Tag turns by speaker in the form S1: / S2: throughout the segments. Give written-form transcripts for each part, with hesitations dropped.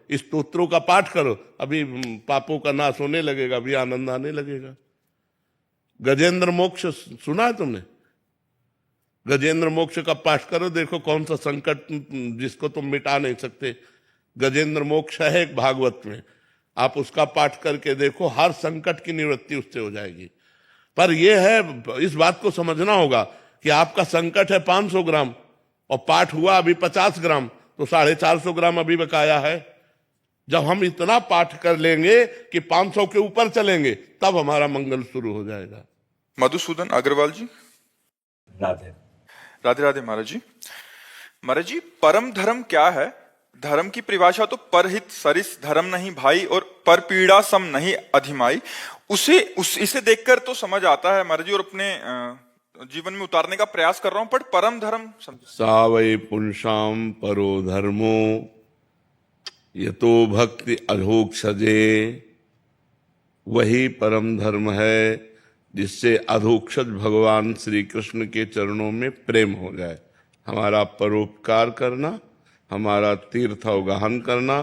S1: इस स्तोत्रों का पाठ करो, अभी पापों का नाश होने लगेगा, अभी आनंद आने लगेगा। गजेंद्र मोक्ष सुना है तुमने? गजेंद्र मोक्ष का पाठ करो, देखो कौन सा संकट जिसको तुम मिटा नहीं सकते। गजेंद्र मोक्ष है एक भागवत में, आप उसका पाठ करके देखो, हर संकट की निवृत्ति उससे हो जाएगी। पर यह है, इस बात को समझना होगा कि आपका संकट है 500 ग्राम और पाठ हुआ अभी 50 ग्राम, तो 450 ग्राम अभी बकाया है। जब हम इतना पाठ कर लेंगे कि 500 के ऊपर चलेंगे, तब हमारा मंगल शुरू हो जाएगा।
S2: मधुसूदन अग्रवाल जी।
S3: राधे
S2: राधे राधे महाराज जी। महाराज जी, परम धर्म क्या है? धर्म की परिभाषा तो परहित सरिस धर्म नहीं भाई और पर पीड़ा सम नहीं अधिमाई, इसे देखकर तो समझ आता है महाराज जी, और अपने जीवन में उतारने का प्रयास कर रहा हूं, पर परम धर्म
S1: सावै पुंसाम परो धर्मो यतो भक्ति अधोक्षजे, वही परम धर्म है जिससे अधोक्षज भगवान श्री कृष्ण के चरणों में प्रेम हो जाए। हमारा परोपकार करना, हमारा तीर्थ अवगाहन करना,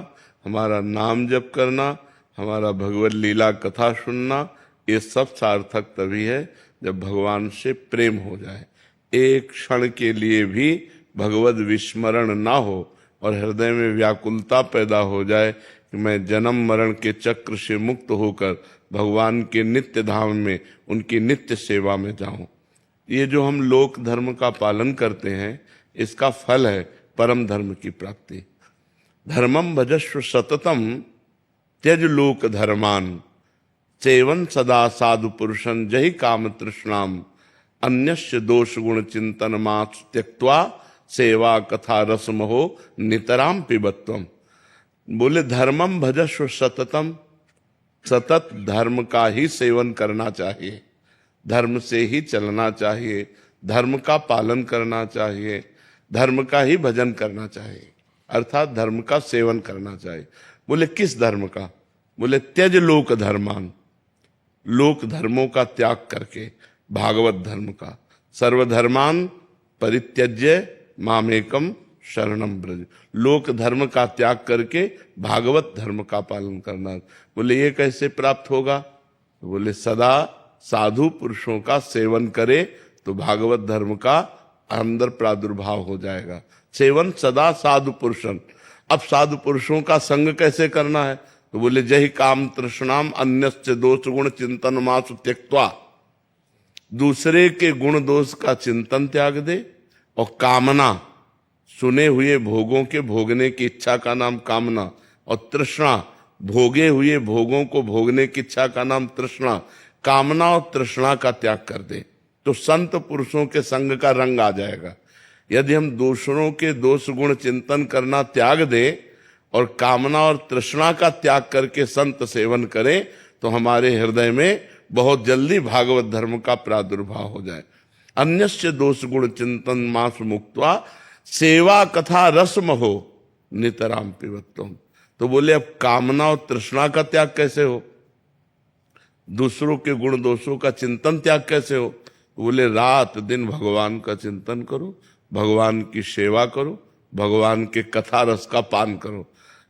S1: हमारा नाम जप करना, हमारा भगवत लीला कथा सुनना, ये सब सार्थक तभी है जब भगवान से प्रेम हो जाए। एक क्षण के लिए भी भगवत विस्मरण ना हो और हृदय में व्याकुलता पैदा हो जाए कि मैं जन्म मरण के चक्र से मुक्त होकर भगवान के नित्य धाम में, उनकी नित्य सेवा में जाऊं। ये जो हम लोक धर्म का पालन करते हैं, इसका फल है परम धर्म की प्राप्ति। धर्मम भजस्व सततम त्यज लोक धर्मान, सेवन सदा साधु पुरुषन जहि काम तृष्णाम, अन्यस्य दोष गुण चिंतन मास त्यक्त्वा, सेवा कथा रसमहो नितराम पिबत्वम। बोले धर्मम भजस्व सततम, सतत धर्म का ही सेवन करना चाहिए, धर्म से ही चलना चाहिए, धर्म का पालन करना चाहिए, धर्म का ही भजन करना चाहिए, अर्थात धर्म का सेवन करना चाहिए। बोले किस धर्म का? बोले त्यज लोक धर्मान, लोक धर्मों का त्याग करके भागवत धर्म का। सर्वधर्मान परित्यज्य मामेकम शरणम ब्रज, लोक धर्म का त्याग करके भागवत धर्म का पालन करना। बोले ये कैसे प्राप्त होगा? तो बोले सदा साधु पुरुषों का सेवन करे तो भागवत धर्म का अंदर प्रादुर्भाव हो जाएगा। सेवन सदा साधु पुरुषन। अब साधु पुरुषों का संग कैसे करना है? तो बोले जहि काम तृष्णाम अन्यस्य दोष गुण चिंतन मासु त्यक्त्वा, दूसरे के गुण दोष का चिंतन त्याग दे, और कामना, सुने हुए भोगों के भोगने की इच्छा का नाम कामना, और तृष्णा, भोगे हुए भोगों को भोगने की इच्छा का नाम तृष्णा। कामना और तृष्णा का त्याग कर दे तो संत पुरुषों के संग का रंग आ जाएगा। यदि हम दूसरों के दोष गुण चिंतन करना त्याग दे और कामना और तृष्णा का त्याग करके संत सेवन करें, तो हमारे हृदय में बहुत जल्दी भागवत धर्म का प्रादुर्भाव हो जाए। अन्यस्य दोष गुण चिंतन मास मुक्त्वा, सेवा कथा रसम हो नितराम पिबत्वम। तो बोले अब कामना और तृष्णा का त्याग कैसे हो? दूसरों के गुण दोषों का चिंतन त्याग कैसे हो? बोले रात दिन भगवान का चिंतन करो, भगवान की सेवा करो, भगवान के कथा रस का पान करो,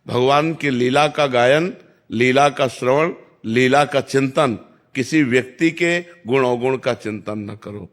S1: भगवान की लीला का गायन, लीला का श्रवण, लीला का चिंतन, किसी व्यक्ति के गुण अवगुण का चिंतन न करो।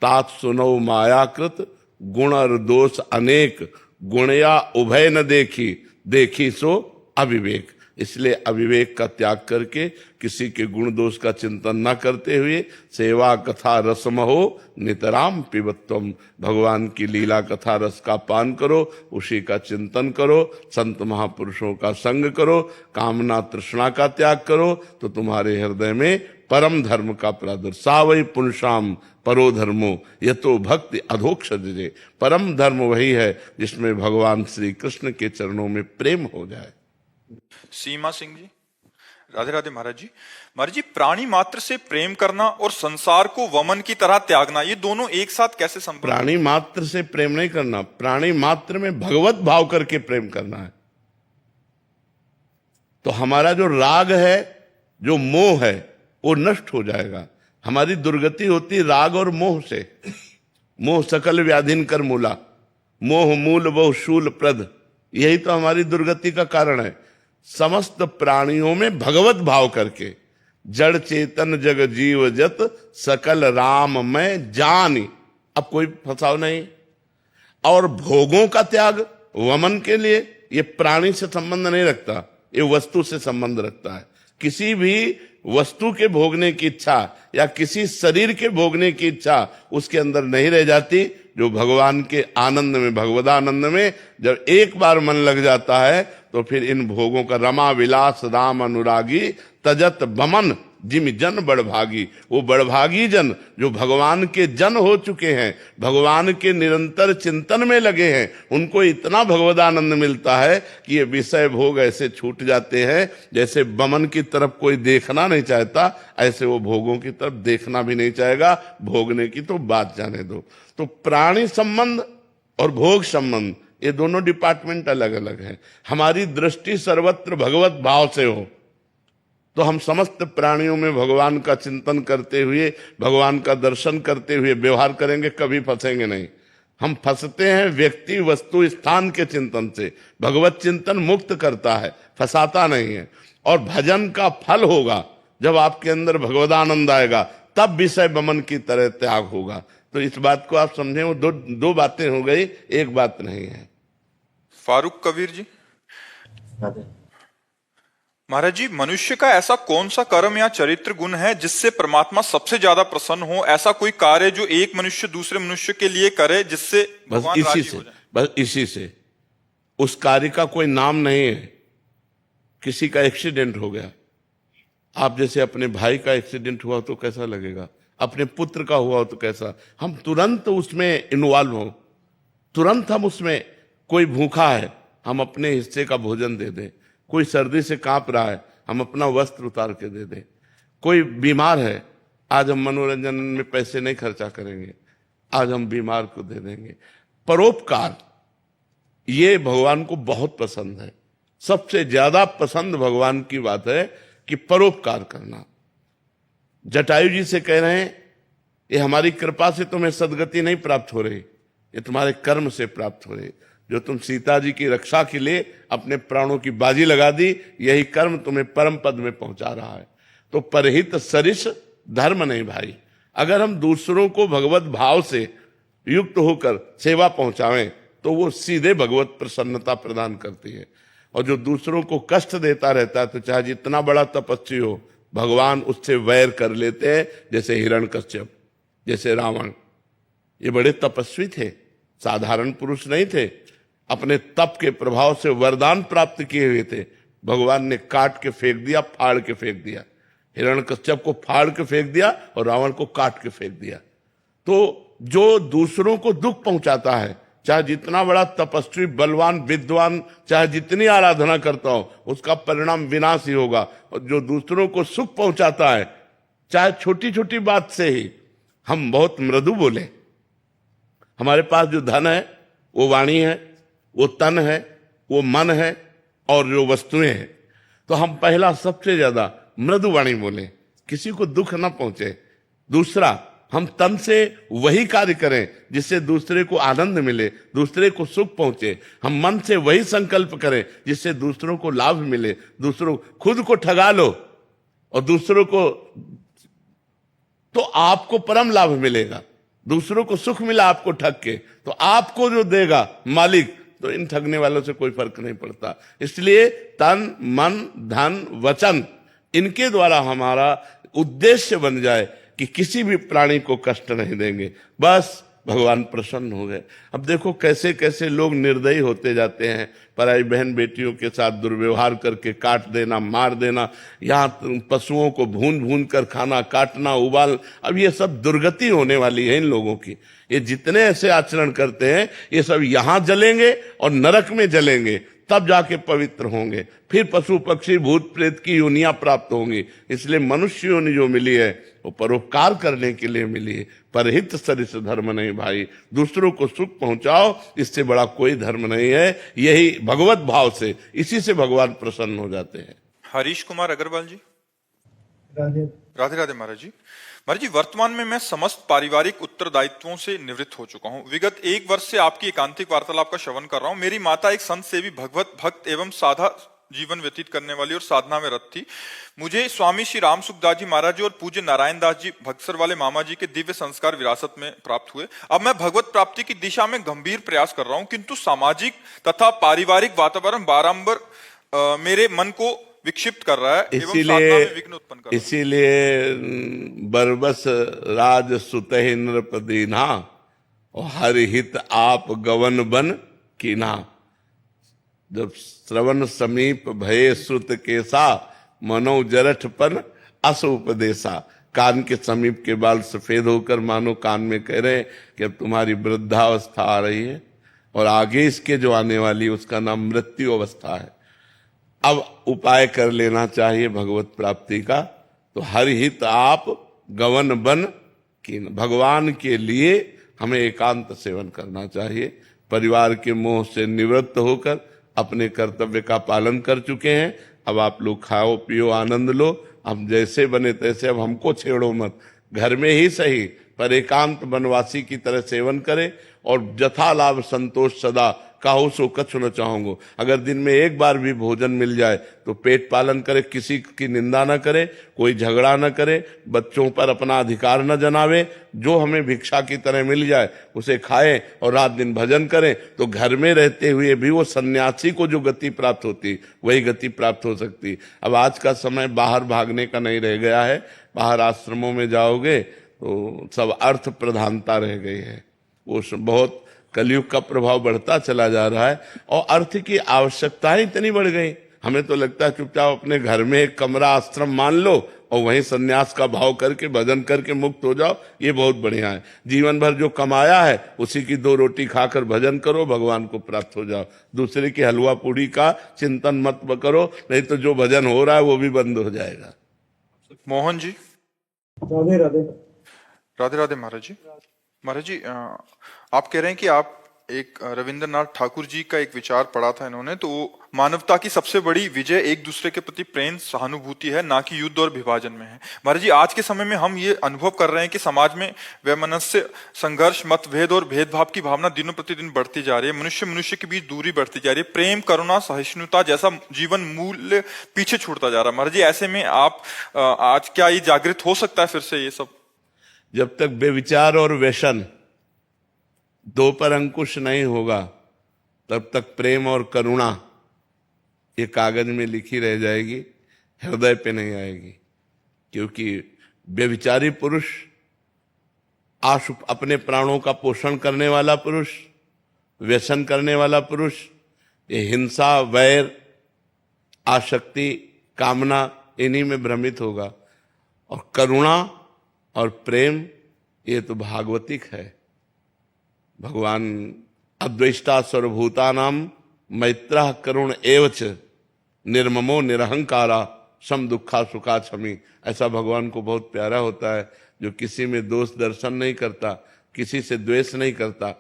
S1: तात सुनो मायाकृत गुण और दोष अनेक, गुणया उभय न देखी, देखी सो अविवेक। इसलिए अविवेक का त्याग करके किसी के गुण दोष का चिंतन न करते हुए सेवा कथा रसम हो नितराम पिबत्वम, भगवान की लीला कथा रस का पान करो, उसी का चिंतन करो, संत महापुरुषों का संग करो, कामना तृष्णा का त्याग करो, तो तुम्हारे हृदय में परम धर्म का प्रादुर्भाव। वही पुंसाम परो धर्मो यतो भक्ति अधोक्षजे, परम धर्म वही है जिसमें भगवान श्री कृष्ण के चरणों में प्रेम हो जाए।
S2: सीमा सिंह जी। राधे राधे महाराज जी। महाराज जी, प्राणी मात्र से प्रेम करना और संसार को वमन की तरह त्यागना, ये दोनों एक साथ कैसे संभव?
S1: प्राणी मात्र से प्रेम नहीं करना, प्राणी मात्र में भगवत भाव करके प्रेम करना है। तो हमारा जो राग है, जो मोह है, वो नष्ट हो जाएगा। हमारी दुर्गति होती राग और मोह से। मोह सकल व्याधिन कर मूला, मोह मूल बहु शूल प्रद, यही तो हमारी दुर्गति का कारण है। समस्त प्राणियों में भगवत भाव करके, जड़ चेतन जग जीव जत सकल राम में जानी, अब कोई फंसाव नहीं। और भोगों का त्याग वमन के लिए, ये प्राणी से संबंध नहीं रखता, ये वस्तु से संबंध रखता है। किसी भी वस्तु के भोगने की इच्छा या किसी शरीर के भोगने की इच्छा उसके अंदर नहीं रह जाती। जो भगवान के आनंद में, भगवदानंद में जब एक बार मन लग जाता है तो फिर इन भोगों का रमा विलास राम अनुरागी तजत बमन जिम जन बड़भागी। वो बड़भागी जन जो भगवान के जन हो चुके हैं, भगवान के निरंतर चिंतन में लगे हैं, उनको इतना भगवदानंद मिलता है कि ये विषय भोग ऐसे छूट जाते हैं जैसे बमन की तरफ कोई देखना नहीं चाहता, ऐसे वो भोगों की तरफ देखना भी नहीं चाहेगा। भोगने की तो बात जाने दो। तो प्राणी संबंध और भोग संबंध, ये दोनों डिपार्टमेंट अलग अलग हैं। हमारी दृष्टि सर्वत्र भगवत भाव से हो तो हम समस्त प्राणियों में भगवान का चिंतन करते हुए, भगवान का दर्शन करते हुए व्यवहार करेंगे, कभी फंसेंगे नहीं। हम फंसते हैं व्यक्ति वस्तु स्थान के चिंतन से। भगवत चिंतन मुक्त करता है, फंसाता नहीं है। और भजन का फल होगा जब आपके अंदर भगवदानंद आएगा, तब विषय बमन की तरह त्याग होगा। तो इस बात को आप समझें, वो दो बातें हो गई, एक बात नहीं है।
S2: फारूक कबीर जी। महाराज जी, मनुष्य का ऐसा कौन सा कर्म या चरित्र गुण है जिससे परमात्मा सबसे ज्यादा प्रसन्न हो? ऐसा कोई कार्य जो एक मनुष्य दूसरे मनुष्य के लिए करे जिससे भगवान राजी हो जाए?
S1: बस इसी से। उस कार्य का कोई नाम नहीं है। किसी का एक्सीडेंट हो गया, आप जैसे अपने भाई का एक्सीडेंट हुआ तो कैसा लगेगा, अपने पुत्र का हुआ तो कैसा, हम तुरंत उसमें इन्वॉल्व हो, तुरंत हम उसमें। कोई भूखा है, हम अपने हिस्से का भोजन दे दें। कोई सर्दी से कांप रहा है, हम अपना वस्त्र उतार के दे दें। कोई बीमार है, आज हम मनोरंजन में पैसे नहीं खर्चा करेंगे, आज हम बीमार को दे देंगे। परोपकार, ये भगवान को बहुत पसंद है। सबसे ज्यादा पसंद भगवान की बात है कि परोपकार करना। जटायु जी से कह रहे हैं, ये हमारी कृपा से तुम्हें सदगति नहीं प्राप्त हो रही, ये तुम्हारे कर्म से प्राप्त हो रही। जो तुम सीता जी की रक्षा के लिए अपने प्राणों की बाजी लगा दी, यही कर्म तुम्हें परम पद में पहुंचा रहा है। तो परहित सरिस धर्म नहीं भाई। अगर हम दूसरों को भगवत भाव से युक्त होकर सेवा पहुंचावें तो वो सीधे भगवत प्रसन्नता प्रदान करती है। और जो दूसरों को कष्ट देता रहता है, तो चाहे जितना बड़ा तपस्वी हो, भगवान उससे वैर कर लेते हैं। जैसे हिरण्यकश्यप, जैसे रावण, ये बड़े तपस्वी थे, साधारण पुरुष नहीं थे। अपने तप के प्रभाव से वरदान प्राप्त किए हुए थे। भगवान ने काट के फेंक दिया, फाड़ के फेंक दिया। हिरण्यकश्यप को फाड़ के फेंक दिया और रावण को काट के फेंक दिया। तो जो दूसरों को दुख पहुंचाता है, चाहे जितना बड़ा तपस्वी, बलवान, विद्वान, चाहे जितनी आराधना करता हो, उसका परिणाम विनाश ही होगा। और जो दूसरों को सुख पहुंचाता है, चाहे छोटी छोटी बात से ही हम बहुत मृदु बोले। हमारे पास जो धन है वो वाणी है, वो तन है, वो मन है और जो वस्तुएं हैं, तो हम पहला सबसे ज्यादा मृदु वाणी बोले, किसी को दुख ना पहुंचे। दूसरा, हम तन से वही कार्य करें जिससे दूसरे को आनंद मिले, दूसरे को सुख पहुंचे। हम मन से वही संकल्प करें जिससे दूसरों को लाभ मिले। दूसरों, खुद को ठगा लो और दूसरों को, तो आपको परम लाभ मिलेगा। दूसरों को सुख मिला आपको ठग के, तो आपको जो देगा मालिक, तो इन ठगने वालों से कोई फर्क नहीं पड़ता। इसलिए तन, मन, धन, वचन, इनके द्वारा हमारा उद्देश्य बन जाए कि किसी भी प्राणी को कष्ट नहीं देंगे, बस भगवान प्रसन्न हो गए। अब देखो कैसे कैसे लोग निर्दयी होते जाते हैं। पराई बहन बेटियों के साथ दुर्व्यवहार करके काट देना, मार देना, यहाँ पशुओं को भून भून कर खाना, काटना, उबाल। अब ये सब दुर्गति होने वाली है इन लोगों की। ये जितने ऐसे आचरण करते हैं, ये सब यहाँ जलेंगे और नरक में जलेंगे, तब जाके पवित्र होंगे। फिर पशु पक्षी भूत प्रेत की योनियां प्राप्त होंगी। इसलिए मनुष्य योनि जो मिली है वो परोपकार करने के लिए मिली है। परहित सरिस धर्म नहीं भाई। दूसरों को सुख पहुंचाओ, इससे बड़ा कोई धर्म नहीं है। यही भगवत भाव से, इसी से भगवान प्रसन्न हो जाते हैं।
S2: हरीश कुमार अग्रवाल जी। राधे राधे महाराज जी। महाराज जी, वर्तमान में मैं समस्त पारिवारिक उत्तरदायित्वों से निवृत्त हो चुका हूँ। विगत 1 वर्ष से आपकी एकांतिक वार्तालाप का श्रवण कर रहा हूँ। मेरी माता एक संत सेवी, भगवत भक्त एवं जीवन व्यतीत करने वाली और साधना में रत थी। मुझे स्वामी श्री राम सुखदास जी महाराज जी और पूज्य नारायण दास जी भक्सर वाले मामा जी के दिव्य संस्कार विरासत में प्राप्त हुए। अब मैं भगवत प्राप्ति की दिशा में गंभीर प्रयास कर रहा हूं, किंतु सामाजिक तथा पारिवारिक वातावरण बारंबार मेरे मन को विक्षिप्त कर रहा है एवं साधना में विघ्न उत्पन्न कर रहा है।
S1: इसीलिए बरबस राज सुतहि नृपदीना और हरि हित आप गवन बन कीना। जब श्रवण समीप भये श्रुत केसा मनो जरठ पर अस उपदेशा। कान के समीप के बाल सफेद होकर मानो कान में कह रहे हैं कि अब तुम्हारी वृद्धावस्था आ रही है और आगे इसके जो आने वाली उसका नाम मृत्यु अवस्था है। अब उपाय कर लेना चाहिए भगवत प्राप्ति का। तो हर हित आप गवन बन की। भगवान के लिए हमें एकांत सेवन करना चाहिए। परिवार के मोह से निवृत्त होकर अपने कर्तव्य का पालन कर चुके हैं। अब आप लोग खाओ पियो आनंद लो। अब जैसे बने तैसे, अब हमको छेड़ो मत। घर में ही सही पर एकांत वनवासी की तरह सेवन करें और जथा लाभ संतोष सदा काहू सो कछु न चाहूंगो। अगर दिन में एक बार भी भोजन मिल जाए तो पेट पालन करे, किसी की निंदा न करे, कोई झगड़ा न करे, बच्चों पर अपना अधिकार न जनावे। जो हमें भिक्षा की तरह मिल जाए उसे खाएं और रात दिन भजन करें तो घर में रहते हुए भी वो सन्यासी को जो गति प्राप्त होती वही गति प्राप्त हो सकती। अब आज का समय बाहर भागने का नहीं रह गया है। बाहर आश्रमों में जाओगे तो सब अर्थ प्रधानता रह गई है। वो बहुत कलयुग का प्रभाव बढ़ता चला जा रहा है और अर्थ की आवश्यकताएं इतनी बढ़ गई। हमें तो लगता है चुपचाप अपने घर में एक कमरा आश्रम मान लो और वहीं सन्यास का भाव करके भजन करके मुक्त हो जाओ, ये बहुत बढ़िया है। जीवन भर जो कमाया है उसी की 2 रोटी खाकर भजन करो, भगवान को प्राप्त हो जाओ। दूसरे की हलवा पूड़ी का चिंतन मत करो, नहीं तो जो भजन हो रहा है वो भी बंद हो जाएगा।
S2: मोहन जी।
S3: राधे राधे।
S2: राधे राधे महाराज जी। महाराज जी, आप कह रहे हैं कि आप एक रविंद्रनाथ ठाकुर जी का एक विचार पढ़ा था इन्होंने, तो मानवता की सबसे बड़ी विजय एक दूसरे के प्रति प्रेम सहानुभूति है, ना कि युद्ध और विभाजन में है। महाराज जी, आज के समय में हम ये अनुभव कर रहे हैं कि समाज में वैमनस्य, संघर्ष, मतभेद और भेदभाव की भावना दिनों प्रतिदिन बढ़ती जा रही है। मनुष्य मनुष्य के बीच दूरी बढ़ती जा रही है। प्रेम, करुणा, सहिष्णुता जैसा जीवन मूल्य पीछे छूटता जा रहा है। महाराज जी, ऐसे में आप आज क्या ये जागृत हो सकता है फिर से ये सब?
S1: जब तक बेविचार और व्यसन 2 पर अंकुश नहीं होगा तब तक प्रेम और करुणा ये कागज में लिखी रह जाएगी, हृदय पे नहीं आएगी। क्योंकि बेविचारी पुरुष, अपने प्राणों का पोषण करने वाला पुरुष, व्यसन करने वाला पुरुष, ये हिंसा, वैर, आसक्ति, कामना इन्हीं में भ्रमित होगा। और करुणा और प्रेम ये तो भागवतिक है। भगवान अद्वेष्टा सर्वभूतानां मैत्रः करुण एवच निर्ममो निरहंकारा सम दुखा सुखा क्षमी। ऐसा भगवान को बहुत प्यारा होता है, जो किसी में दोष दर्शन नहीं करता, किसी से द्वेष नहीं करता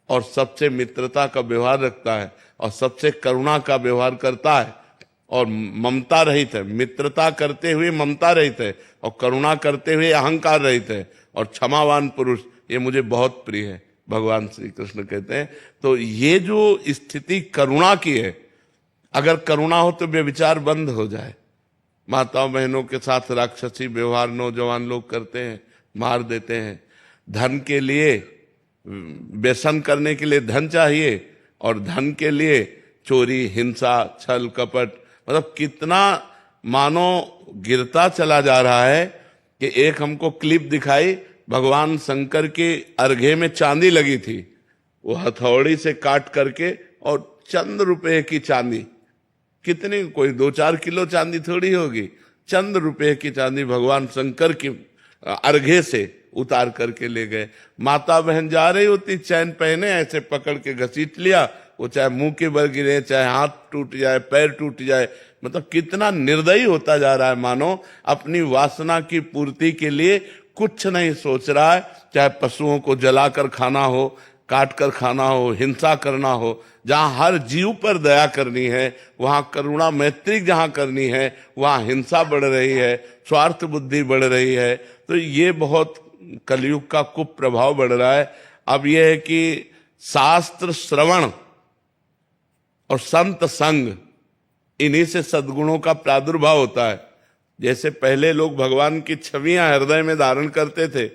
S1: और सबसे मित्रता का व्यवहार रखता है और सबसे करुणा का व्यवहार करता है और ममता रहित है। मित्रता करते हुए ममता रहित है और करुणा करते हुए अहंकार रहित है और क्षमावान पुरुष, ये मुझे बहुत प्रिय है, भगवान श्री कृष्ण कहते हैं। तो ये जो स्थिति करुणा की है, अगर करुणा हो तो व्यभिचार बंद हो जाए। माताओं बहनों के साथ राक्षसी व्यवहार नौजवान लोग करते हैं, मार देते हैं। धन के लिए, व्यसन करने के लिए धन चाहिए और धन के लिए चोरी, हिंसा, छल कपट, मतलब कितना मानो गिरता चला जा रहा है। कि एक हमको क्लिप दिखाई, भगवान शंकर के अर्घे में चांदी लगी थी, वो हथौड़ी से काट करके और चंद रुपए की चांदी, कितनी, कोई 2-4 किलो चांदी थोड़ी होगी, चंद रुपए की चांदी भगवान शंकर की अर्घे से उतार करके ले गए। माता बहन जा रही होती, चैन पहने ऐसे पकड़ के घसीट लिया, वो चाहे मुंह के बल गिरे, चाहे हाथ टूट जाए, पैर टूट जाए। मतलब कितना निर्दयी होता जा रहा है, मानो अपनी वासना की पूर्ति के लिए कुछ नहीं सोच रहा है। चाहे पशुओं को जलाकर खाना हो, काट कर खाना हो, हिंसा करना हो, जहां हर जीव पर दया करनी है, वहां करुणा मैत्री जहां करनी है, वहां हिंसा बढ़ रही है, स्वार्थ बुद्धि बढ़ रही है। तो ये बहुत कलयुग का कुप्रभाव बढ़ रहा है। अब यह है कि शास्त्र श्रवण और संत संग इन्हीं से सद्गुणों का प्रादुर्भाव होता है। जैसे पहले लोग भगवान की छवियां हृदय में धारण करते थे,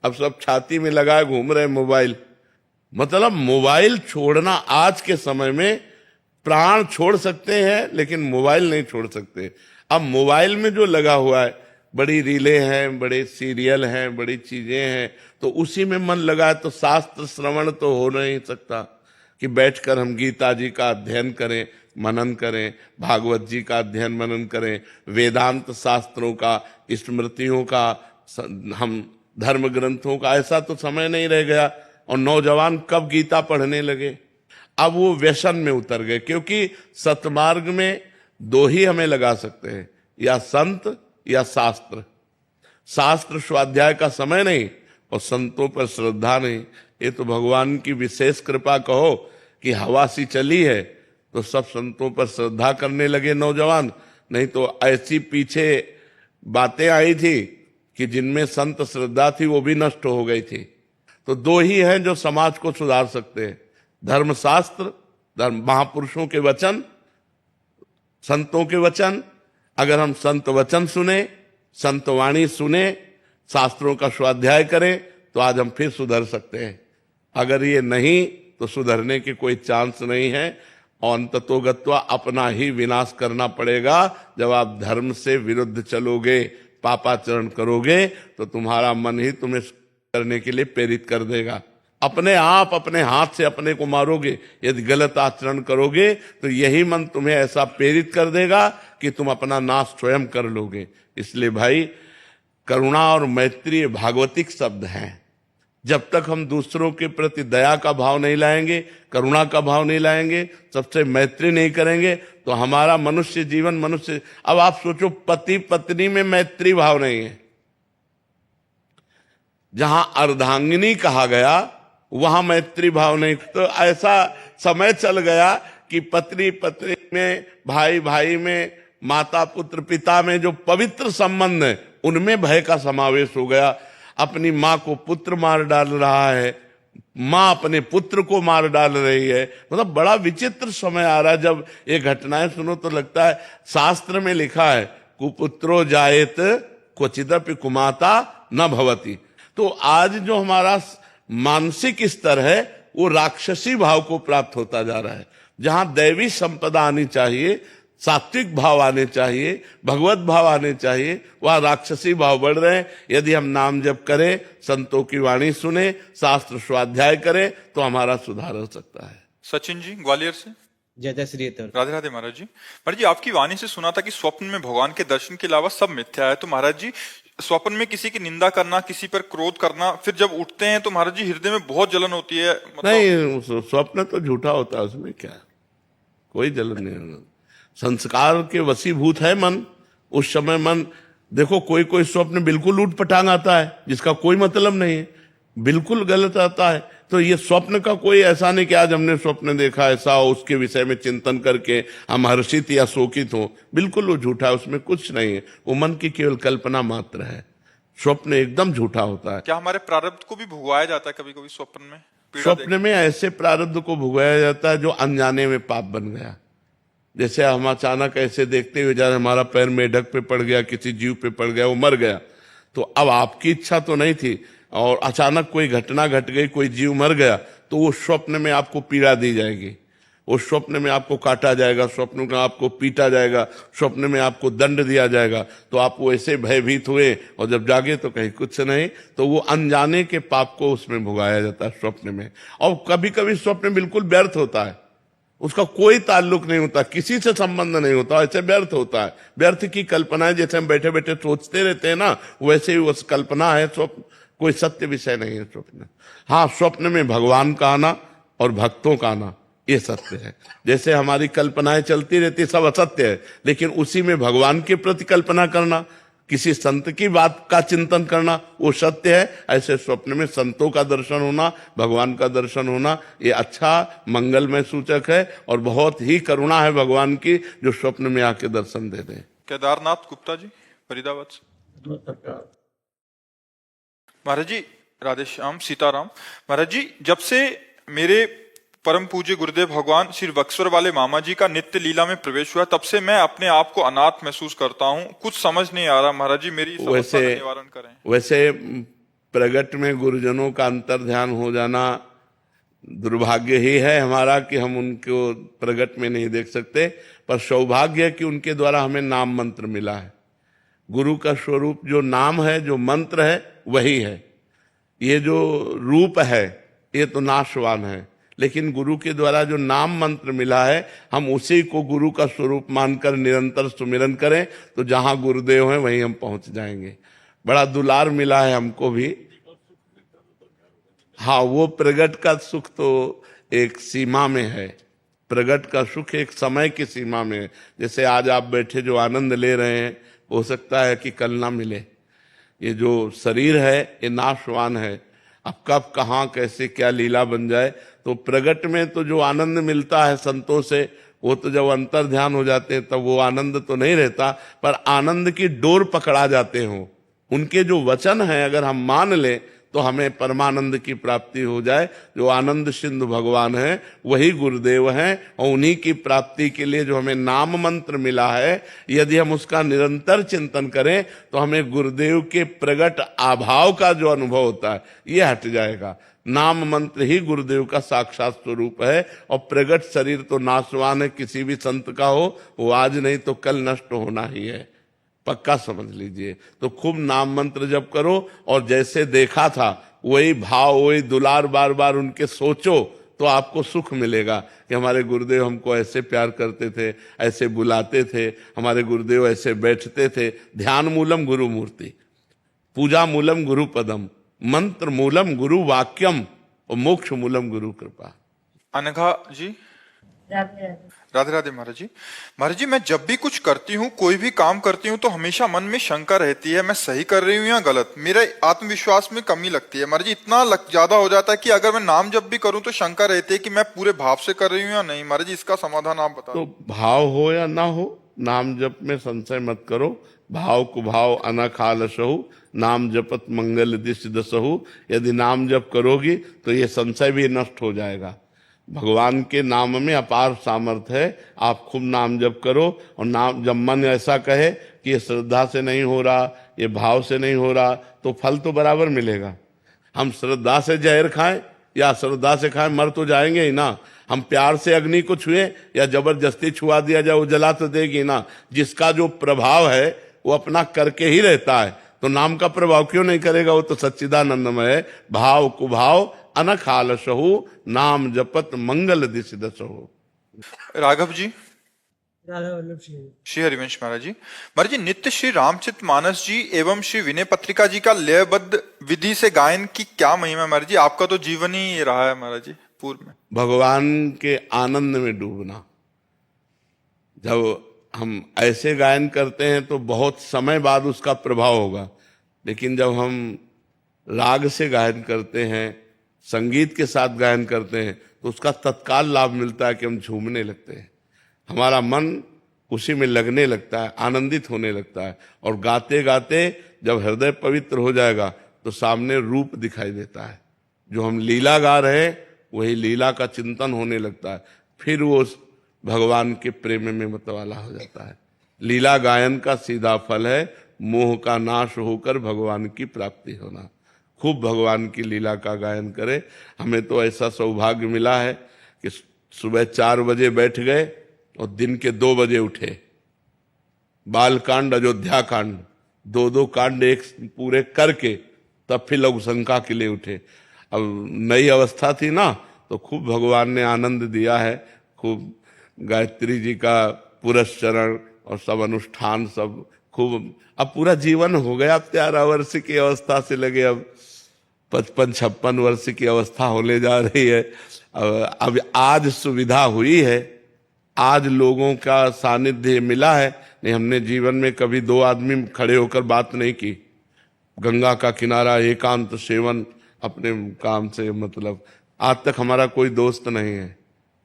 S1: अब सब छाती में लगाए घूम रहे मोबाइल। मतलब मोबाइल छोड़ना आज के समय में, प्राण छोड़ सकते हैं लेकिन मोबाइल नहीं छोड़ सकते। अब मोबाइल में जो लगा हुआ है, बड़ी रीलें हैं, बड़े सीरियल हैं, बड़ी चीजें हैं, तो उसी में मन लगा तो शास्त्र श्रवण तो हो नहीं सकता कि बैठकर हम गीता जी का अध्ययन करें, मनन करें, भागवत जी का अध्ययन मनन करें, वेदांत शास्त्रों का, स्मृतियों का, हम धर्म ग्रंथों का। ऐसा तो समय नहीं रह गया। और नौजवान कब गीता पढ़ने लगे? अब वो व्यसन में उतर गए, क्योंकि सतमार्ग में दो ही हमें लगा सकते हैं, या संत या शास्त्र। शास्त्र स्वाध्याय का समय नहीं और संतों पर श्रद्धा नहीं। ये तो भगवान की विशेष कृपा कहो कि हवा सी चली है तो सब संतों पर श्रद्धा करने लगे नौजवान। नहीं तो ऐसी पीछे बातें आई थी कि जिनमें संत श्रद्धा थी वो भी नष्ट हो गई थी। तो दो ही हैं जो समाज को सुधार सकते हैं, धर्मशास्त्र, धर्म महापुरुषों के वचन, संतों के वचन। अगर हम संत वचन सुने, संत वाणी सुने, शास्त्रों का स्वाध्याय करें तो आज हम फिर सुधर सकते हैं। अगर ये नहीं तो सुधरने की कोई चांस नहीं है और अंततोगत्वा अपना ही विनाश करना पड़ेगा। जब आप धर्म से विरुद्ध चलोगे, पापाचरण करोगे, तो तुम्हारा मन ही तुम्हें करने के लिए प्रेरित कर देगा। अपने आप अपने हाथ से अपने को मारोगे यदि गलत आचरण करोगे, तो यही मन तुम्हें ऐसा प्रेरित कर देगा कि तुम अपना नाश स्वयं कर लोगे। इसलिए भाई, करुणा और मैत्री भागवतिक शब्द हैं। जब तक हम दूसरों के प्रति दया का भाव नहीं लाएंगे, करुणा का भाव नहीं लाएंगे, सबसे मैत्री नहीं करेंगे, तो हमारा मनुष्य जीवन मनुष्य। अब आप सोचो, पति पत्नी में मैत्री भाव नहीं है। जहां अर्धांगिनी कहा गया वहां मैत्री भाव नहीं। तो ऐसा समय चल गया कि पत्नी पत्नी में, भाई भाई में, माता पुत्र पिता में जो पवित्र संबंध है उनमें भय का समावेश हो गया। अपनी माँ को पुत्र मार डाल रहा है, माँ अपने पुत्र को मार डाल रही है। मतलब बड़ा विचित्र समय आ रहा है। जब ये घटनाएं सुनो तो लगता है, शास्त्र में लिखा है कुपुत्रो जायेत क्वचिदपि कुमाता न भवति। तो आज जो हमारा मानसिक स्तर है वो राक्षसी भाव को प्राप्त होता जा रहा है। जहां दैवी संपदा आनी चाहिए, सात्विक भाव आने चाहिए, भगवत भाव आने चाहिए, वहां राक्षसी भाव बढ़ रहे हैं। यदि हम नाम जप करें, संतों की वाणी सुने, शास्त्र स्वाध्याय करें, तो हमारा सुधार हो सकता है।
S2: सचिन जी ग्वालियर से।
S3: जय जय श्री
S2: राधे राधे महाराज जी। महाराज जी, आपकी वाणी से सुना था कि स्वप्न में भगवान के दर्शन के अलावा सब मिथ्या है। तो महाराज जी, स्वप्न में किसी की निंदा करना, किसी पर क्रोध करना, फिर जब उठते हैं तो महाराज जी हृदय में बहुत जलन होती है।
S1: नहीं, स्वप्न तो झूठा होता है, उसमें क्या, कोई जलन नहीं होना। संस्कार के वशीभूत है मन। उस समय मन, देखो कोई कोई स्वप्न बिल्कुल ऊट पटांग आता है जिसका कोई मतलब नहीं है, बिल्कुल गलत आता है। तो ये स्वप्न का कोई ऐसा नहीं कि आज हमने स्वप्न देखा ऐसा हो, उसके विषय में चिंतन करके हम हर्षित या शोकित हो। बिल्कुल वो झूठा है, उसमें कुछ नहीं है, वो मन की केवल कल्पना मात्र है। स्वप्न एकदम झूठा होता है।
S2: क्या हमारे प्रारब्ध को भी भुगवाया जाता है कभी कभी स्वप्न में?
S1: स्वप्न में ऐसे प्रारब्ध को भुगवाया जाता है जो अनजाने में पाप बन गया। जैसे हम अचानक ऐसे देखते हुए जा रहे, हमारा पैर मेढक पे पड़ गया, किसी जीव पे पड़ गया, वो मर गया। तो अब आपकी इच्छा तो नहीं थी और अचानक कोई घटना घट गई, कोई जीव मर गया, तो वो स्वप्न में आपको पीड़ा दी जाएगी, उस स्वप्न में आपको काटा जाएगा, स्वप्न में आपको पीटा जाएगा, स्वप्न में आपको दंड दिया जाएगा। तो आप वैसे भयभीत हुए और जब जागे तो कहीं कुछ नहीं। तो वो अनजाने के पाप को उसमें भुगाया जाता है स्वप्न में। और कभी कभी स्वप्न बिल्कुल व्यर्थ होता है, उसका कोई ताल्लुक नहीं होता, किसी से संबंध नहीं होता, ऐसे व्यर्थ होता है। व्यर्थ की कल्पना, जैसे हम बैठे बैठे सोचते रहते हैं ना, वैसे ही वो कल्पना है स्वप्न, कोई सत्य विषय नहीं है स्वप्न। हाँ, स्वप्न में भगवान का आना और भक्तों का आना ये सत्य है। जैसे हमारी कल्पनाएं चलती रहती, सब असत्य है, लेकिन उसी में भगवान की प्रति कल्पना करना, किसी संत की बात का चिंतन करना, वो सत्य है। ऐसे स्वप्न में संतों का दर्शन होना, भगवान का दर्शन होना, ये अच्छा मंगलमय सूचक है। और बहुत ही करुणा है भगवान की जो स्वप्न में आके दर्शन दे दें।
S2: केदारनाथ गुप्ता जी फरीदाबाद से। महाराज जी राधे श्याम, सीताराम। महाराज जी, जब से मेरे परम पूज्य गुरुदेव भगवान श्री बक्सर वाले मामा जी का नित्य लीला में प्रवेश हुआ, तब से मैं अपने आप को अनाथ महसूस करता हूँ। कुछ समझ नहीं आ रहा महाराज जी, मेरी समस्या का निवारण करें।
S1: वैसे प्रगट में गुरुजनों का अंतर ध्यान हो जाना दुर्भाग्य ही है हमारा कि हम उनको प्रगट में नहीं देख सकते, पर सौभाग्य है कि उनके द्वारा हमें नाम मंत्र मिला है। गुरु का स्वरूप जो नाम है, जो मंत्र है, वही है। ये जो रूप है ये तो नाशवान है, लेकिन गुरु के द्वारा जो नाम मंत्र मिला है, हम उसी को गुरु का स्वरूप मानकर निरंतर सुमिरन करें तो जहां गुरुदेव हैं वहीं हम पहुंच जाएंगे। बड़ा दुलार मिला है हमको भी। हाँ, वो प्रगट का सुख तो एक सीमा में है, प्रगट का सुख एक समय की सीमा में है। जैसे आज आप बैठे जो आनंद ले रहे हैं, हो सकता है कि कल ना मिले। ये जो शरीर है ये नाशवान है, अब कब कहाँ कैसे क्या लीला बन जाए। तो प्रगट में तो जो आनंद मिलता है संतों से, वो तो जब अंतर ध्यान हो जाते हैं तब वो आनंद तो नहीं रहता, पर आनंद की डोर पकड़ा जाते हो। उनके जो वचन है अगर हम मान लें तो हमें परमानंद की प्राप्ति हो जाए। जो आनंद सिंधु भगवान है वही गुरुदेव हैं, और उन्हीं की प्राप्ति के लिए जो हमें नाम मंत्र मिला है, यदि हम उसका निरंतर चिंतन करें तो हमें गुरुदेव के प्रगट आभाव का जो अनुभव होता है ये हट जाएगा। नाम मंत्र ही गुरुदेव का साक्षात स्वरूप है, और प्रगट शरीर तो नाशवान है, किसी भी संत का हो वो आज नहीं तो कल नष्ट होना ही है, पक्का समझ लीजिए। तो खूब नाम मंत्र जप करो, और जैसे देखा था वही भाव वही दुलार बार बार उनके सोचो तो आपको सुख मिलेगा कि हमारे गुरुदेव हमको ऐसे प्यार करते थे, ऐसे बुलाते थे, हमारे गुरुदेव ऐसे बैठते थे। ध्यान मूलम गुरु मूर्ति, पूजा मूलम गुरु पदम, मंत्र मूलम गुरु वाक्यम, और मोक्ष मूलम गुरु कृपा।
S2: अनघा जी, राधे राधे महाराज जी। महाराज जी, मैं जब भी कुछ करती हूँ, कोई भी काम करती हूँ, तो हमेशा मन में शंका रहती है, मैं सही कर रही हूँ या गलत। मेरे आत्मविश्वास में कमी लगती है महाराज जी, इतना ज्यादा हो जाता है कि अगर मैं नाम जब भी करूँ तो शंका रहती है कि मैं पूरे भाव से कर रही हूँ या नहीं। महाराज जी, इसका समाधान आप बता।
S1: तो भाव हो या ना हो, नाम जप में संशय मत करो। भाव कुभाव अनखालसहु, नाम जपत मंगल दिश दसहु। यदि नाम जप करोगी तो ये संशय भी नष्ट हो जाएगा। भगवान के नाम में अपार सामर्थ्य है, आप खूब नाम जप करो। और नाम जब मन ऐसा कहे कि ये श्रद्धा से नहीं हो रहा, ये भाव से नहीं हो रहा, तो फल तो बराबर मिलेगा। हम श्रद्धा से जहर खाएं या श्रद्धा से खाएं, मर तो जाएंगे ही ना। हम प्यार से अग्नि को छुए या जबरदस्ती छुआ दिया जाए, वो जला तो देगी ना। जिसका जो प्रभाव है वो अपना करके ही रहता है, तो नाम का प्रभाव क्यों नहीं करेगा? वो तो सच्चिदानंदमय है। भाव कुभाव अनखालसहु, नाम जपत मंगल दिश दसहु।
S2: राघव जी, श्री हरिवंश महाराज जी। महाराज जी, नित्य श्री रामचरित मानस जी एवं श्री विनय पत्रिका जी का लयबद्ध विधि से गायन की क्या महिमा महाराज जी? आपका तो जीवन ही रहा है महाराज जी पूर्व में।
S1: भगवान के आनंद में डूबना। जब हम ऐसे गायन करते हैं तो बहुत समय बाद उसका प्रभाव होगा, लेकिन जब हम राग से गायन करते हैं, संगीत के साथ गायन करते हैं, तो उसका तत्काल लाभ मिलता है कि हम झूमने लगते हैं, हमारा मन उसी में लगने लगता है, आनंदित होने लगता है। और गाते गाते जब हृदय पवित्र हो जाएगा तो सामने रूप दिखाई देता है। जो हम लीला गा रहे हैं वही लीला का चिंतन होने लगता है, फिर वो भगवान के प्रेम में मतवाला हो जाता है। लीला गायन का सीधा फल है मोह का नाश होकर भगवान की प्राप्ति होना। खूब भगवान की लीला का गायन करें। हमें तो ऐसा सौभाग्य मिला है कि सुबह 4 बजे बैठ गए और दिन के 2 बजे उठे। बालकांड, अयोध्या कांड, 2-2 कांड एक पूरे करके तब फिर लघु शंका के लिए उठे। अब नई अवस्था थी ना, तो खूब भगवान ने आनंद दिया है। खूब गायत्री जी का पुरस्चरण और सब अनुष्ठान सब खूब। अब पूरा जीवन हो गया। अब 13 वर्ष की अवस्था से लगे अब 55-56 वर्ष की अवस्था होने जा रही है। अब आज सुविधा हुई है, आज लोगों का सानिध्य मिला है। नहीं, हमने जीवन में कभी 2 आदमी खड़े होकर बात नहीं की। गंगा का किनारा, एकांत सेवन, अपने काम से मतलब। आज तक हमारा कोई दोस्त नहीं है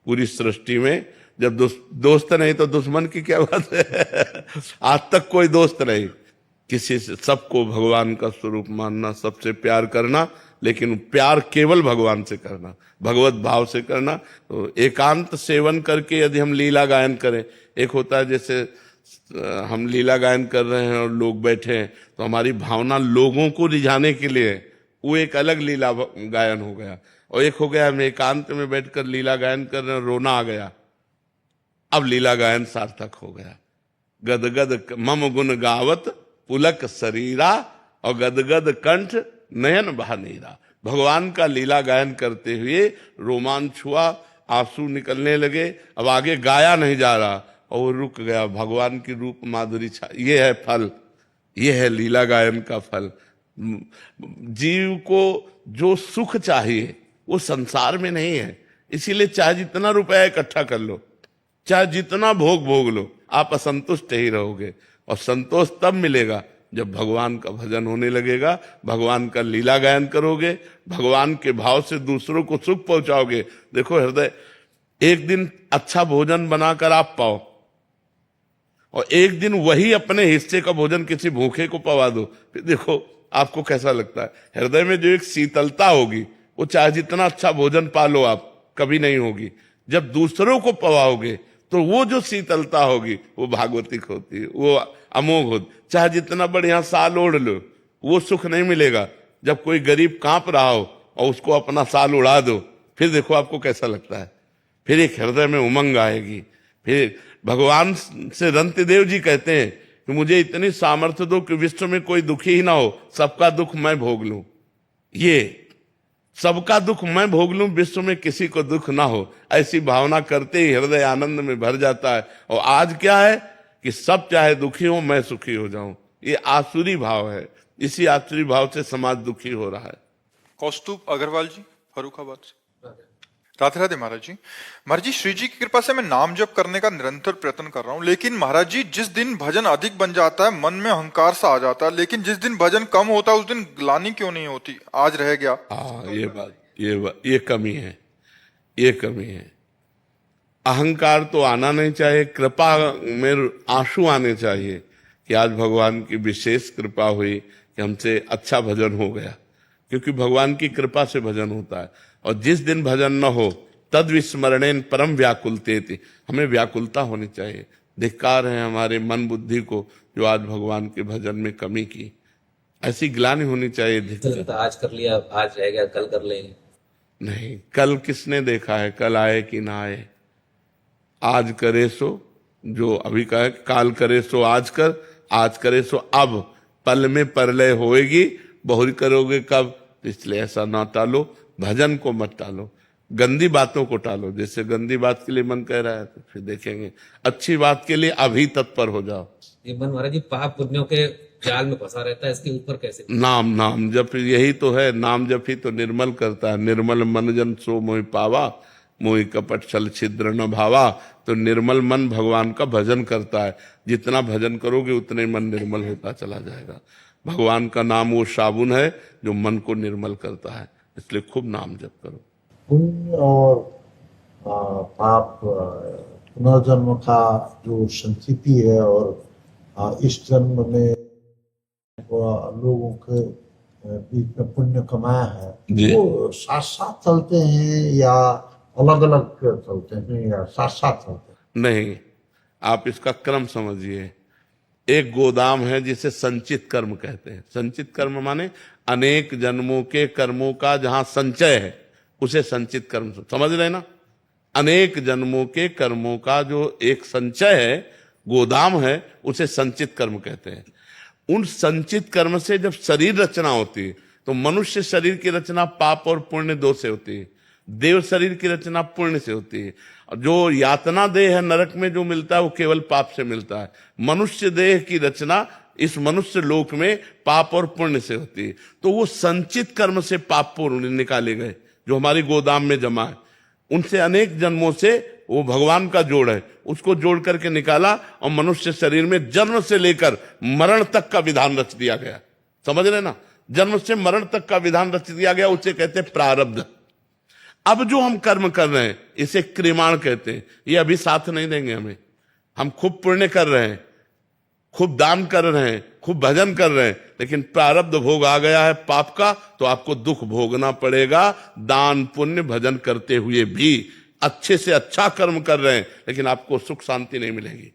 S1: पूरी सृष्टि में। जब दोस्त नहीं तो दुश्मन की क्या बात है। आज तक कोई दोस्त नहीं किसी से। सबको भगवान का स्वरूप मानना, सबसे प्यार करना, लेकिन प्यार केवल भगवान से करना, भगवत भाव से करना। तो एकांत सेवन करके यदि हम लीला गायन करें, एक होता है जैसे हम लीला गायन कर रहे हैं और लोग बैठे हैं, तो हमारी भावना लोगों को रिझाने के लिए, वो एक अलग लीला गायन हो गया। और एक हो गया हम एकांत में बैठकर लीला गायन कर रहे हैं, रोना आ गया, अब लीला गायन सार्थक हो गया। गदगद मम गुण गावत पुलक शरीरा और गदगद कंठ नयन बहानीरा। भगवान का लीला गायन करते हुए रोमांच हुआ, आंसू निकलने लगे, अब आगे गाया नहीं जा रहा और वो रुक गया। भगवान की रूप माधुरी छा, ये है फल, ये है लीला गायन का फल। जीव को जो सुख चाहिए वो संसार में नहीं है, इसीलिए चाहे जितना रुपया इकट्ठा कर लो, चाहे जितना भोग भोग लो, आप असंतुष्ट ही रहोगे। और संतोष तब मिलेगा जब भगवान का भजन होने लगेगा, भगवान का लीला गायन करोगे, भगवान के भाव से दूसरों को सुख पहुंचाओगे। देखो हृदय, एक दिन अच्छा भोजन बनाकर आप पाओ और एक दिन वही अपने हिस्से का भोजन किसी भूखे को पवा दो, फिर देखो आपको कैसा लगता है। हृदय में जो एक शीतलता होगी, वो चाहे जितना अच्छा भोजन पालो आप, कभी नहीं होगी। जब दूसरों को पवाओगे तो वो जो शीतलता होगी वो भागवतिक होती है, वो अमोघ होती। चाहे जितना बढ़िया साल ओढ़ लो, वो सुख नहीं मिलेगा। जब कोई गरीब कांप रहा हो और उसको अपना साल उड़ा दो, फिर देखो आपको कैसा लगता है। फिर एक हृदय में उमंग आएगी। फिर भगवान से रंतिदेव जी कहते हैं कि मुझे इतनी सामर्थ्य दो कि विश्व में कोई दुखी ही ना हो, सबका दुख मैं भोग लूं। ये सबका दुख मैं भोग लूं, विश्व में किसी को दुख ना हो, ऐसी भावना करते ही हृदय आनंद में भर जाता है। और आज क्या है कि सब चाहे दुखी हो, मैं सुखी हो जाऊं, ये आसुरी भाव है। इसी आसुरी भाव से समाज दुखी हो रहा है।
S2: कौस्तुभ अग्रवाल जी, फर्रुखाबाद से। राधे राधे महाराज जी। महाराज जी, श्री जी की कृपा से मैं नाम जप करने का निरंतर प्रयत्न कर रहा हूँ, लेकिन महाराज जी जिस दिन भजन अधिक बन जाता है मन में अहंकार सा आ जाता है, लेकिन जिस दिन भजन कम होता है उस दिन ग्लानि क्यों नहीं होती? आज रह गया।
S1: हाँ, ये कमी है, ये कमी है। अहंकार तो आना नहीं चाहिए, कृपा में आंसू आने चाहिए कि आज भगवान की विशेष कृपा हुई कि हमसे अच्छा भजन हो गया, क्योंकि भगवान की कृपा से भजन होता है। और जिस दिन भजन न हो तद विस्मरणेन परम व्याकुलतेति, हमें व्याकुलता होनी चाहिए। धिक्कार है हमारे मन बुद्धि को जो आज भगवान के भजन में कमी की, ऐसी ग्लानि होनी चाहिए।
S3: आज कर लिया, आज रह गया, कल कर लेंगे।
S1: नहीं, कल किसने देखा है, कल आए कि ना आए। आज करे सो, जो अभी कहा, काल करे सो आज कर, आज करे सो अब, पल में परलय होएगी, बहुरी करोगे कब। इसलिए ऐसा ना टालो, भजन को मत टालो, गंदी बातों को टालो। जैसे गंदी बात के लिए मन कह रहा है तो फिर देखेंगे, अच्छी बात के लिए अभी तत्पर हो जाओ।
S3: ये मन महाराज जी पाप पुण्यों के जाल में फंसा रहता है, इसके ऊपर कैसे?
S1: नाम जप, यही तो है। नाम जप ही तो निर्मल करता है। निर्मल मन जन सो मोहि पावा, मोहि कपट छल छिद्र न भावा। तो निर्मल मन भगवान का भजन करता है। जितना भजन करोगे उतने मन निर्मल होता चला जाएगा। भगवान का नाम वो साबुन है जो मन को निर्मल करता है, इसलिए खूब नाम जप करो।
S4: पुण्य और पाप पुनर्जन्म का जो संस्कृति है और इस जन्म में लोगों के बीच में पुण्य कमाया है, वो साथ साथ चलते हैं या अलग अलग चलते हैं या साथ साथ चलते हैं?
S1: नहीं, आप इसका क्रम समझिए। एक गोदाम है जिसे संचित कर्म कहते हैं। संचित कर्म माने अनेक जन्मों के कर्मों का जहां संचय है, उसे संचित कर्म समझ रहे ना। अनेक जन्मों के कर्मों का जो एक संचय है, गोदाम है, उसे संचित कर्म कहते हैं। उन संचित कर्म से जब शरीर रचना होती है तो मनुष्य शरीर की रचना पाप और पुण्य दो से होती है। देव शरीर की रचना पुण्य से होती है। जो यातना देह है नरक में जो मिलता है वो केवल पाप से मिलता है। मनुष्य देह की रचना इस मनुष्य लोक में पाप और पुण्य से होती है। तो वो संचित कर्म से पाप पुण्य निकाले गए जो हमारी गोदाम में जमा है। उनसे अनेक जन्मों से वो भगवान का जोड़ है, उसको जोड़ करके निकाला और मनुष्य शरीर में जन्म से लेकर मरण तक का विधान रच दिया गया। समझ रहे ना, जन्म से मरण तक का विधान रच दिया गया, उसे कहते हैं प्रारब्ध। अब जो हम कर्म कर रहे हैं इसे क्रिमाण कहते हैं। ये अभी साथ नहीं देंगे हमें। हम खूब पुण्य कर रहे हैं, खूब दान कर रहे हैं, खूब भजन कर रहे हैं, लेकिन प्रारब्ध भोग आ गया है पाप का, तो आपको दुख भोगना पड़ेगा। दान पुण्य भजन करते हुए भी अच्छे से अच्छा कर्म कर रहे हैं, लेकिन आपको सुख शांति नहीं मिलेगी।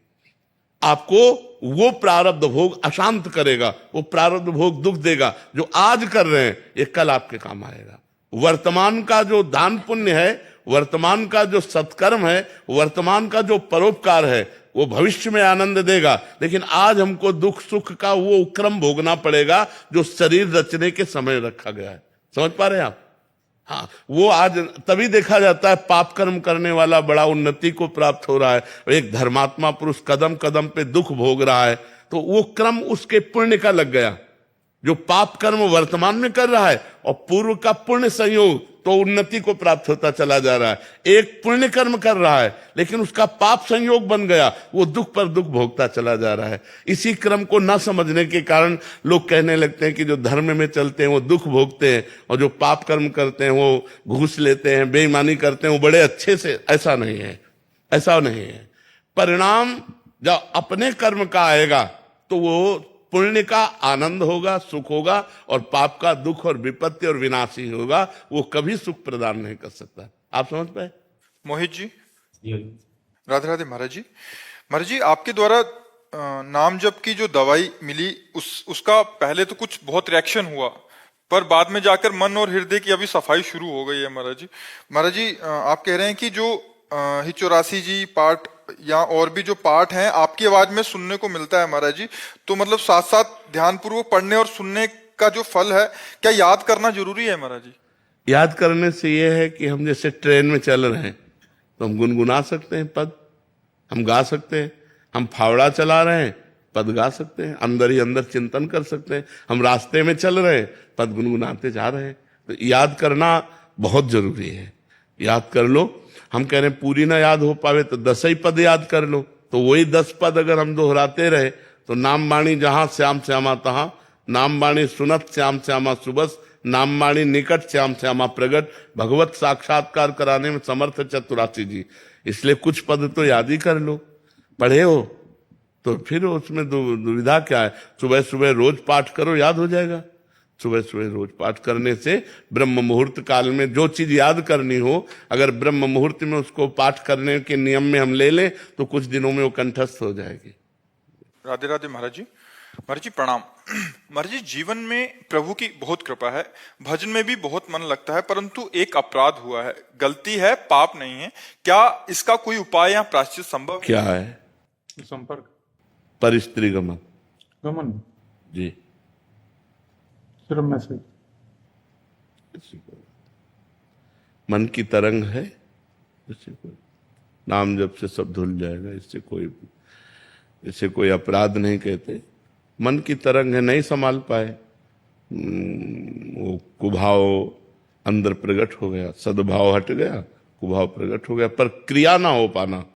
S1: आपको वो प्रारब्ध भोग अशांत करेगा, वो प्रारब्ध भोग दुख देगा। जो आज कर रहे हैं ये कल आपके काम आएगा। वर्तमान का जो दान पुण्य है, वर्तमान का जो सत्कर्म है, वर्तमान का जो परोपकार है, वो भविष्य में आनंद देगा। लेकिन आज हमको दुख सुख का वो क्रम भोगना पड़ेगा जो शरीर रचने के समय रखा गया है। समझ पा रहे हैं आप? हाँ, वो आज तभी देखा जाता है पाप कर्म करने वाला बड़ा उन्नति को प्राप्त हो रहा है, एक धर्मात्मा पुरुष कदम कदम पे दुख भोग रहा है, तो वो क्रम उसके पुण्य का लग गया। जो पाप कर्म वर्तमान में कर रहा है और पूर्व का पुण्य संयोग, तो उन्नति को प्राप्त होता चला जा रहा है। एक पुण्य कर्म कर रहा है लेकिन उसका पाप संयोग बन गया, वो दुख पर दुख भोगता चला जा रहा है। इसी क्रम को न समझने के कारण लोग कहने लगते हैं कि जो धर्म में चलते हैं वो दुख भोगते हैं, और जो पाप कर्म करते हैं वो घूस लेते हैं, बेईमानी करते हैं, वो बड़े अच्छे से। ऐसा नहीं है, ऐसा नहीं है। परिणाम जब अपने कर्म का आएगा तो वो पुण्य का आनंद होगा, सुख होगा, और पाप का दुख और विपत्ति और विनाश ही होगा। वो कभी सुख प्रदान नहीं कर सकता। आप समझ पाए?
S2: मोहित जी, राधे राधे। महाराज जी, महाराज जी, आपके द्वारा नाम जप की जो दवाई मिली उसका पहले तो कुछ बहुत रिएक्शन हुआ, पर बाद में जाकर मन और हृदय की अभी सफाई शुरू हो गई है। महाराज जी, महाराज जी, आप कह रहे हैं कि जो हिचौरासी जी पाठ या और भी जो पाठ हैं आपकी आवाज में सुनने को मिलता है महाराज जी, तो मतलब साथ साथ ध्यानपूर्वक पढ़ने और सुनने का जो फल है, क्या याद करना जरूरी है महाराज जी?
S1: याद करने से यह है कि हम जैसे ट्रेन में चल रहे हैं तो हम गुनगुना सकते हैं पद, हम गा सकते हैं। हम फावड़ा चला रहे हैं, पद गा सकते हैं, अंदर ही अंदर चिंतन कर सकते हैं। हम रास्ते में चल रहे हैं, पद गुनगुनाते जा रहे हैं। तो याद करना बहुत जरूरी है। याद कर लो। हम कह रहे हैं पूरी ना याद हो पावे तो 10 ही पद याद कर लो, तो वही 10 पद अगर हम दोहराते रहे तो नाम बाणी जहां श्याम श्यामा तहां, नाम बाणी सुनत श्याम श्यामा सुबस, नाम बाणी निकट श्याम श्यामा प्रगट, भगवत साक्षात्कार कराने में समर्थ चतुरासी जी। इसलिए कुछ पद तो याद ही कर लो। पढ़े हो तो फिर उसमें दुविधा क्या है? सुबह सुबह रोज पाठ करो, याद हो जाएगा। सुबह सुबह रोज पाठ करने से ब्रह्म मुहूर्त काल में जो चीज याद करनी हो, अगर ब्रह्म मुहूर्त में उसको पाठ करने के नियम में हम ले लें तो कुछ दिनों में वो कंठस्थ हो जाएगी।
S2: राधे राधे महाराज जी। महाराज जी प्रणाम। महाराज जी, जीवन में प्रभु की बहुत कृपा है, भजन में भी बहुत मन लगता है, परंतु एक अपराध हुआ है। गलती है, पाप नहीं है। क्या इसका कोई उपाय या प्रायश्चित संभव है?
S1: क्या है?
S5: संपर्क
S1: परिस्त्री गमन
S5: गमन
S1: जी।
S5: सिर्फ मैसेज
S1: मन की तरंग है, नाम जप से सब धुल जाएगा। इससे कोई अपराध नहीं कहते। मन की तरंग है, नहीं संभाल पाए, वो कुभाव अंदर प्रकट हो गया, सद्भाव हट गया, कुभाव प्रकट हो गया, पर क्रिया ना हो पाना।